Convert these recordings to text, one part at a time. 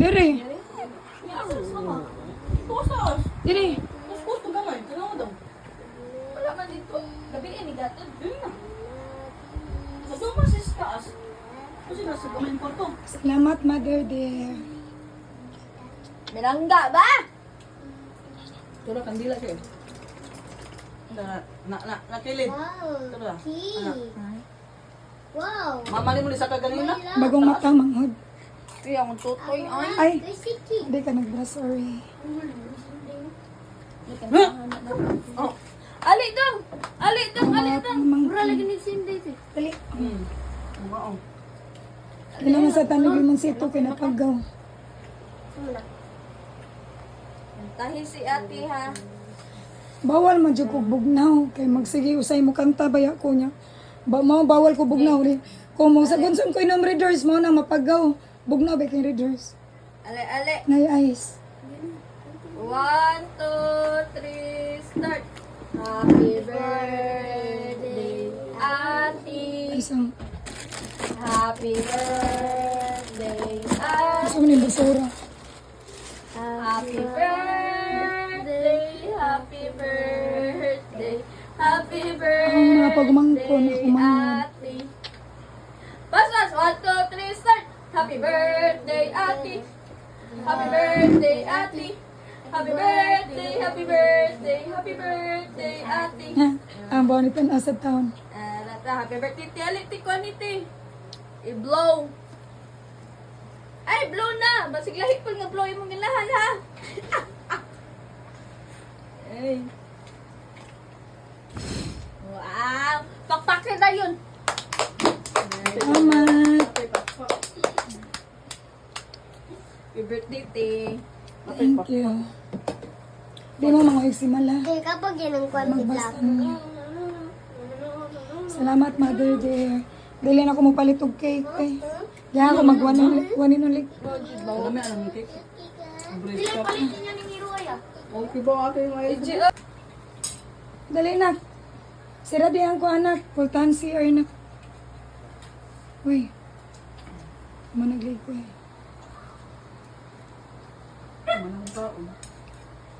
Dire. Kusas! Dire. Kuskus ko gamay. Kaya mo daw. Wala man dito. Gabi ni gatod. Sa doon masis kaas. Kasi nasa gamay ko to. Salamat, Mother dear. Minangga ba? Tula, kandila siya. Nakilid. Wow. Tula. Key. Wow. Mamali mo ni sa kaganina? Bagong mata, manghod. Ay, ang tutoy. Ay. Ay, There's a key. hindi ka nagbra, sorry. Oh. Ali dong! Ali dong! Ali dong! Mura lagi ni Cindy. Dali. Oo. Kailangan sa tanig limang sito, kinapagaw. Tahi si ate ha. Bawal man dyan ko bugnaw. Kay magsige, usay mo kanta, baya ko niya. Bawal ko bugnaw rin. Kung mo sa bunson ko inom readers mo na mapagaw. Bugnaw ba kay readers? Ali, ali. Nay ice. 1, 2, 3, start. Happy birthday, ate. Isang, Happy birthday, ate. gusto mo ni basura. Happy birthday, happy birthday, happy Ang birthday, mga pagmangkon, ako man. ate. Basas, 1, 2, 3, start. Happy birthday, ate. Happy birthday, ate. Happy birthday, happy birthday, happy birthday, ate. Ha? Ang bonitan asad taon. Happy birthday, ti. Alik, ti, kuha ni, ti. I-blow. Ay, blow na. Basig lahit po nga blow imong gilahan, ha? Ay. Wow. Pakpakin na yun. Salamat. Happy birthday, ti. Thank you. Di mo mga igsimala. Kaya kapag yan ang kwan Magbasta bigla. niya. Salamat, Mother dear. Dili na ako magpalit og cake. Kaya ako magwanin ulit. Dami ang cake. Dili palitin niya ni Miroy, ah. Okay ba ate yung ayos? Dali na. Siradihan ko anak. Pultahan si Erna. Uy. Managlig ko eh. Manang taon.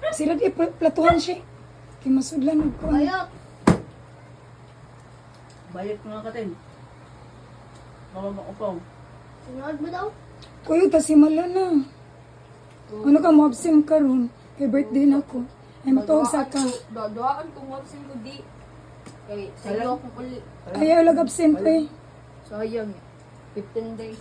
Siradi, platuhan siya. Kaya masudlan ko. Ayok. Bayad ko nga katin. Bawang upaw. Sunod mo daw. Kuya, tasimala na. Ano ka mo absent ka ron? Kay birthday na ko. Ay matawag sa ka. Dodoaan kung wapsin ko di. Kay sayo akong uli. Ayaw lag absent ko eh. Sayang. 15 days.